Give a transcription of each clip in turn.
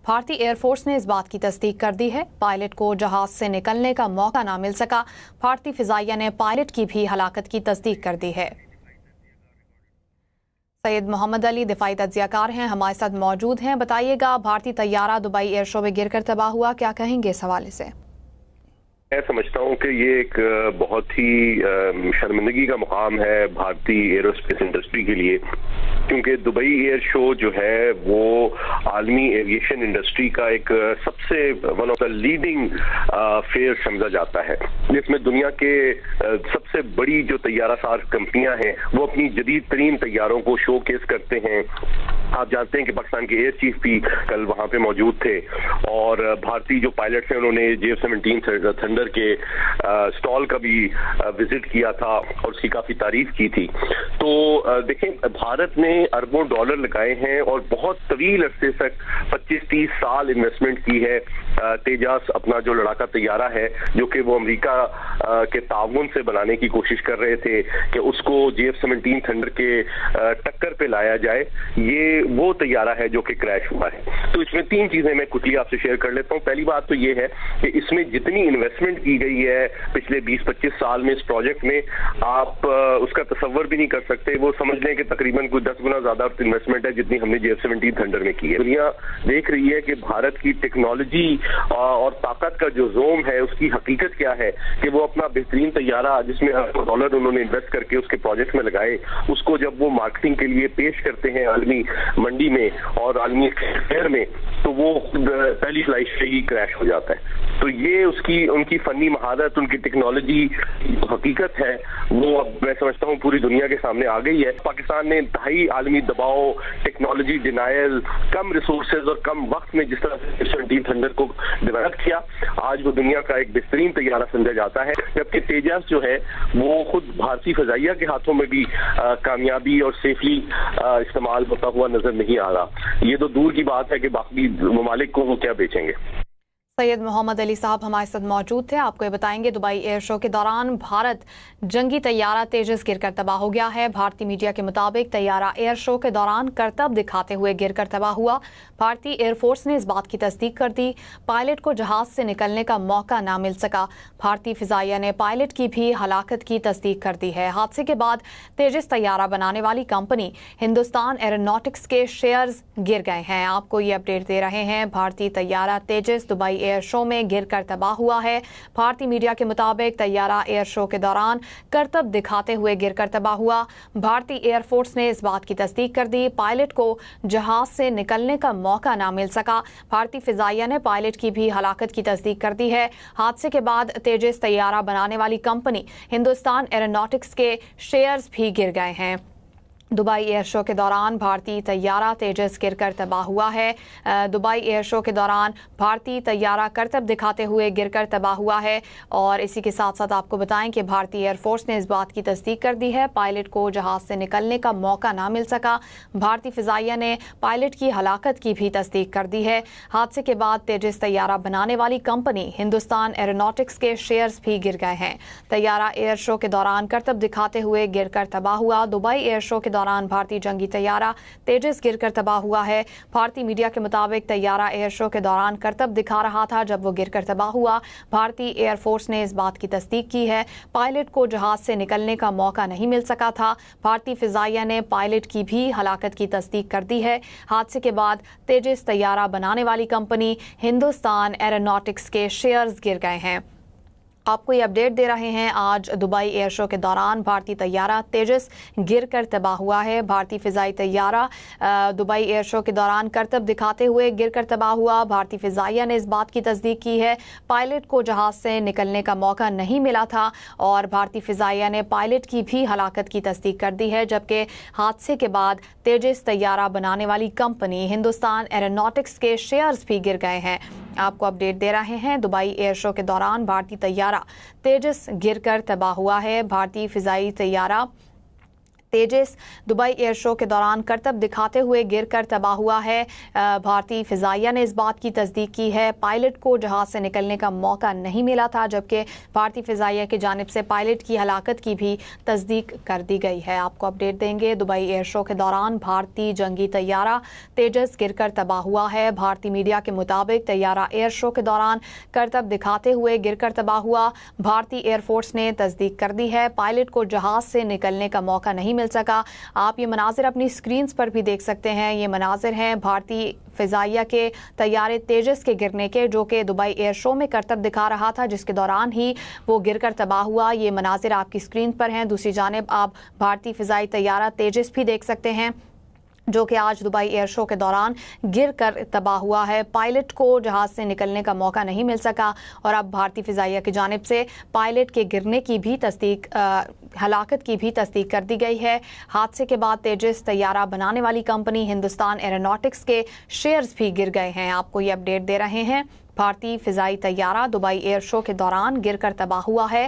भारतीय एयरफोर्स ने इस बात की तस्दीक कर दी है। पायलट को जहाज से निकलने का मौका ना मिल सका। भारतीय फिजाइया ने पायलट की भी हलाकत की तस्दीक कर दी है। सैयद मोहम्मद अली दिफाई तज्जियाकार हैं, हमारे साथ मौजूद हैं। बताइएगा, भारतीय तैयारा दुबई एयर शो में गिरकर तबाह हुआ, क्या कहेंगे इस हवाले से? मैं समझता हूँ कि ये एक बहुत ही शर्मिंदगी का मुकाम है भारतीय एरोस्पेस इंडस्ट्री के लिए, क्योंकि दुबई एयर शो जो है वो आलमी एविएशन इंडस्ट्री का एक सबसे one of the leading fair समझा जाता है, जिसमें दुनिया के सबसे बड़ी जो तैयारा साज कंपनियां हैं वो अपनी जदीद तरीन तैयारों को शो केस करते हैं। आप जानते हैं कि पाकिस्तान के एयर चीफ भी कल वहां पे मौजूद थे और भारतीय जो पायलट्स हैं उन्होंने JF-17 थंडर के स्टॉल का भी विजिट किया था और उसकी काफी तारीफ की थी। तो देखें, भारत ने अरबों डॉलर लगाए हैं और बहुत तवील अरसे तक 25-30 साल इन्वेस्टमेंट की है। तेजास अपना जो लड़ाका तैयारा है जो कि वो अमेरिका के ताउन से बनाने की कोशिश कर रहे थे कि उसको JF-17 थंडर के टक्कर पे लाया जाए, ये वो तैयारा है जो कि क्रैश हुआ है। तो इसमें तीन चीजें मैं कुछ आपसे शेयर कर लेता हूँ। पहली बात तो ये है कि इसमें जितनी इन्वेस्टमेंट की गई है पिछले 20-25 साल में इस प्रोजेक्ट में, आप उसका तसव्वुर भी नहीं कर सकते। वो समझ लें कि तकरीबन कुछ 10 गुना ज्यादा इन्वेस्टमेंट है जितनी हमने JF-17 थंडर में की है। दुनिया देख रही है कि भारत की टेक्नोलॉजी और ताकत का जो जोम है उसकी हकीकत क्या है, कि वो अपना बेहतरीन तैयारा जिसमें डॉलर उन्होंने इन्वेस्ट करके उसके प्रोजेक्ट में लगाए, उसको जब वो मार्केटिंग के लिए पेश करते हैं आलमी मंडी में और आलमी फेयर में, तो वो पहली फ्लाइट से ही क्रैश हो जाता है। तो ये उनकी फनी महारत, उनकी टेक्नोलॉजी हकीकत है, वो अब मैं समझता हूँ पूरी दुनिया के सामने आ गई है। पाकिस्तान ने इंतहाई आलमी दबाव, टेक्नोलॉजी डिनायल, कम रिसोर्सेज और कम वक्त में जिस तरह से JF-17 थंडर को डेवलप किया, आज वो दुनिया का एक बेहतरीन तैयारा समझा जाता है। जबकि तेजस जो है वो खुद भारतीय फिजाइया के हाथों में भी कामयाबी और सेफली इस्तेमाल होता हुआ नजर नहीं आ रहा। ये तो दूर की बात है कि बाकी ममालिक को वो क्या बेचेंगे। सैयद मोहम्मद अली साहब हमारे साथ मौजूद थे। आपको ये बताएंगे, दुबई एयर शो के दौरान भारत जंगी तैयारा तेजस गिरकर तबाह हो गया है। भारतीय मीडिया के मुताबिक तैयारा एयर शो के दौरान करतब दिखाते हुए गिरकर तबाह हुआ। भारतीय एयरफोर्स ने इस बात की तस्दीक कर दी। पायलट को जहाज से निकलने का मौका ना मिल सका। भारतीय फिजाइया ने पायलट की भी हलाकत की तस्दीक कर दी है। हादसे के बाद तेजस तैयारा बनाने वाली कंपनी हिंदुस्तान एरोनॉटिक्स के शेयर्स गिर गए हैं। आपको ये अपडेट दे रहे हैं। भारतीय तैयारा तेजस दुबई एयर शो में गिरकर तबाह हुआ है। भारतीय मीडिया के मुताबिक तैयारा एयर शो के दौरान करतब दिखाते हुए गिरकर तबाह हुआ। भारतीय एयरफोर्स ने इस बात की तस्दीक कर दी। पायलट को जहाज से निकलने का मौका ना मिल सका। भारतीय फिजाइया ने पायलट की भी हलाकत की तस्दीक कर दी है। हादसे के बाद तेजस तैयारा बनाने वाली कंपनी हिंदुस्तान एरोनॉटिक्स के शेयर्स भी गिर गए हैं। दुबई एयर शो के दौरान भारतीय तैयारा तेजस गिरकर तबाह हुआ है। दुबई एयर शो के दौरान भारतीय तैयारा करतब दिखाते हुए गिरकर तबाह हुआ है। और इसी के साथ साथ आपको बताएं कि भारतीय एयरफोर्स ने इस बात की तस्दीक कर दी है। पायलट को जहाज से निकलने का मौका ना मिल सका। भारतीय फिजाइया ने पायलट की हलाकत की भी तस्दीक कर दी है। हादसे के बाद तेजस तैयारा बनाने वाली कंपनी हिंदुस्तान एरोनॉटिक्स के शेयर्स भी गिर गए हैं। तैयारा एयर शो के दौरान करतब दिखाते हुए गिरकर तबाह हुआ। दुबई एयर शो के दौरान भारतीय जंगी तैयारा तेजस गिरकर तबाह हुआ है। भारतीय मीडिया के मुताबिक तैयारा एयर शो के दौरान करतब दिखा रहा था जब वो गिरकर तबाह हुआ। भारतीय एयरफोर्स ने इस बात की तस्दीक की है। पायलट को जहाज से निकलने का मौका नहीं मिल सका था। भारतीय फिजाइया ने पायलट की भी हलाकत की तस्दीक कर दी है। हादसे के बाद तेजस तैयारा बनाने वाली कंपनी हिंदुस्तान एरोनॉटिक्स के शेयर्स गिर गए हैं। आपको ये अपडेट दे रहे हैं। आज दुबई एयर शो के दौरान भारतीय तैयारा तेजस गिरकर तबाह हुआ है। भारतीय फिजाई तैयारा दुबई एयर शो के दौरान करतब दिखाते हुए गिरकर तबाह हुआ। भारतीय फिजाइया ने इस बात की तस्दीक की है। पायलट को जहाज से निकलने का मौका नहीं मिला था और भारतीय फिजाइया ने पायलट की भी हलाकत की तस्दीक कर दी है। जबकि हादसे के बाद तेजस तैयारा बनाने वाली कंपनी हिंदुस्तान एरोनॉटिक्स के शेयर्स भी गिर गए हैं। आपको अपडेट दे रहे हैं। दुबई एयर शो के दौरान भारतीय तैयारा तेजस गिरकर तबाह हुआ है। भारतीय फिजाई तैयारा तेजस दुबई एयर शो के दौरान करतब दिखाते हुए गिरकर तबाह हुआ है। भारतीय फिजाइया ने इस बात की तस्दीक की है। पायलट को जहाज से निकलने का मौका नहीं मिला था, जबकि भारतीय फिजाइया की जानिब से पायलट की हलाकत की भी तस्दीक कर दी गई है। आपको अपडेट देंगे। दुबई एयर शो के दौरान भारतीय जंगी तैयारा तेजस गिरकर तबाह हुआ है। भारतीय मीडिया के मुताबिक तैयारा एयर शो के दौरान करतब दिखाते हुए गिरकर तबाह हुआ। भारतीय एयरफोर्स ने तस्दीक कर दी है। पायलट को जहाज से निकलने का मौका नहीं मिल सका। आप ये मनाजिर अपनी स्क्रीन्स पर भी देख सकते हैं। ये मनाजिर हैं भारतीय फिजाइया के तैयारे तेजस के गिरने के, जो कि दुबई एयर शो में करतब दिखा रहा था, जिसके दौरान ही वो गिरकर तबाह हुआ। ये मनाजिर आपकी स्क्रीन पर हैं। दूसरी जानिब आप भारतीय फिजाई तैयारा तेजस भी देख सकते हैं, जो कि आज दुबई एयर शो के दौरान गिर कर तबाह हुआ है। पायलट को जहाज से निकलने का मौका नहीं मिल सका और अब भारतीय फिजाइया की जानिब से पायलट के गिरने की भी तस्दीक, हलाकत की भी तस्दीक कर दी गई है। हादसे के बाद तेजस तैयारा बनाने वाली कंपनी हिंदुस्तान एरोनॉटिक्स के शेयर्स भी गिर गए हैं। आपको ये अपडेट दे रहे हैं। भारतीय फिजाई तैयारा दुबई एयर शो के दौरान गिरकर तबाह हुआ है।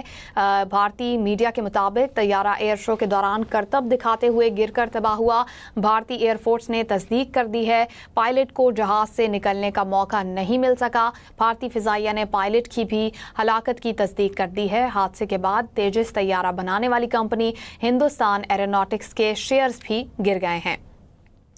भारतीय मीडिया के मुताबिक तैयारा एयर शो के दौरान करतब दिखाते हुए गिरकर तबाह हुआ। भारतीय एयरफोर्स ने तस्दीक कर दी है। पायलट को जहाज से निकलने का मौका नहीं मिल सका। भारतीय फिजाइया ने पायलट की भी हलाकत की तस्दीक कर दी है। हादसे के बाद तेजस तैयारा बनाने वाली कंपनी हिंदुस्तान एरोनॉटिक्स के शेयर्स भी गिर गए हैं।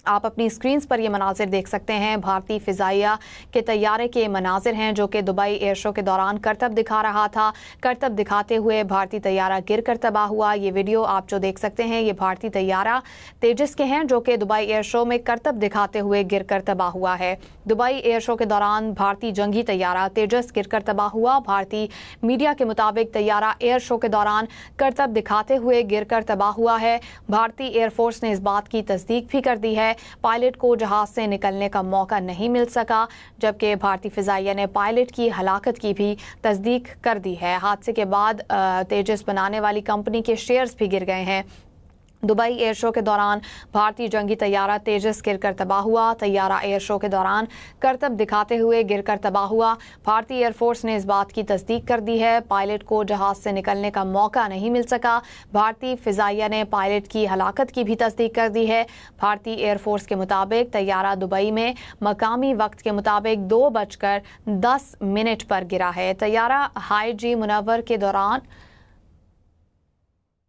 आप अपनी स्क्रीन्स पर ये मनाजिर देख सकते हैं। भारतीय फिजाइया के तैयारे के मनाजिर हैं, जो कि दुबई एयर शो के दौरान करतब दिखा रहा था। करतब दिखाते हुए भारतीय तैयारा गिर कर तबाह हुआ। ये वीडियो आप जो देख सकते हैं, ये भारतीय तैयारा तेजस के हैं, जो कि दुबई एयर शो में करतब दिखाते हुए गिर कर तबाह हुआ है। दुबई एयर शो के दौरान भारतीय जंगी तैयारा तेजस गिर कर तबाह हुआ। भारतीय मीडिया के मुताबिक तैयारा एयर शो के दौरान करतब दिखाते हुए गिर कर तबाह हुआ है। भारतीय एयरफोर्स ने इस बात की तस्दीक भी कर दी है। पायलट को जहाज से निकलने का मौका नहीं मिल सका, जबकि भारतीय फिजाइया ने पायलट की हलाकत की भी तस्दीक कर दी है। हादसे के बाद तेजस बनाने वाली कंपनी के शेयर्स भी गिर गए हैं। दुबई एयर शो के दौरान भारतीय जंगी तैयारा तेजस गिरकर तबाह हुआ। तैयारा एयर शो के दौरान करतब दिखाते हुए गिरकर तबाह हुआ। भारतीय एयरफोर्स ने इस बात की तस्दीक कर दी है। पायलट को जहाज से निकलने का मौका नहीं मिल सका। भारतीय फिजाइया ने पायलट की हलाकत की भी तस्दीक कर दी है। भारतीय एयरफोर्स के मुताबिक तैयारा दुबई में मकामी वक्त के मुताबिक 2:10 पर गिरा है। तैयारा हाजी मुनव्वर के दौरान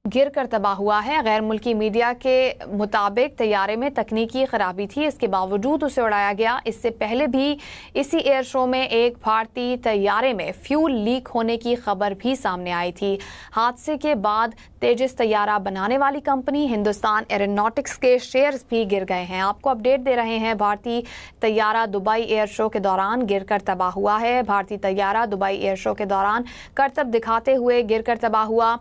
गिर कर तबाह हुआ है। गैर मुल्की मीडिया के मुताबिक तैयारे में तकनीकी खराबी थी, इसके बावजूद उसे उड़ाया गया। इससे पहले भी इसी एयर शो में एक भारतीय तैयारे में फ्यूल लीक होने की खबर भी सामने आई थी। हादसे के बाद तेजस तैयारा बनाने वाली कंपनी हिंदुस्तान एरोनॉटिक्स के शेयर्स भी गिर गए हैं। आपको अपडेट दे रहे हैं। भारतीय तैयारा दुबई एयर शो के दौरान गिरकर तबाह हुआ है। भारतीय तैयारा दुबई एयर शो के दौरान करतब दिखाते हुए गिरकर तबाह हुआ।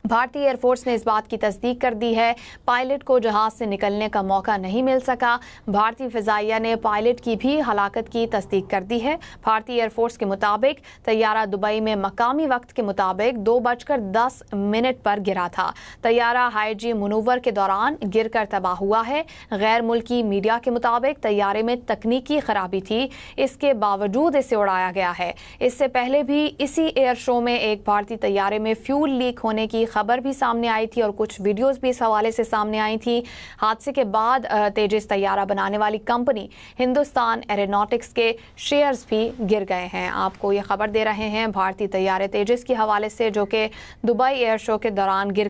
भारतीय एयरफोर्स ने इस बात की तस्दीक कर दी है। पायलट को जहाज से निकलने का मौका नहीं मिल सका। भारतीय फिजाइया ने पायलट की भी हलाकत की तस्दीक कर दी है। भारतीय एयरफोर्स के मुताबिक तैयारा दुबई में मकामी वक्त के मुताबिक 2:10 पर गिरा था। तैयारा हाजी मुनव्वर के दौरान गिरकर तबाह हुआ है। गैर मुल्की मीडिया के मुताबिक तैयारे में तकनीकी खराबी थी, इसके बावजूद इसे उड़ाया गया है। इससे पहले भी इसी एयर शो में एक भारतीय तैयारे में फ्यूल लीक होने की खबर भी सामने आई थी और कुछ वीडियोस भी इस हवाले से सामने आई थी। हादसे के बाद तेजस तैयारा बनाने वाली कंपनी हिंदुस्तान एरोनॉटिक्स के शेयर्स भी गिर गए हैं। आपको ये खबर दे रहे हैं भारतीय तैयारे तेजस के हवाले से, जो कि दुबई एयर शो के दौरान गिर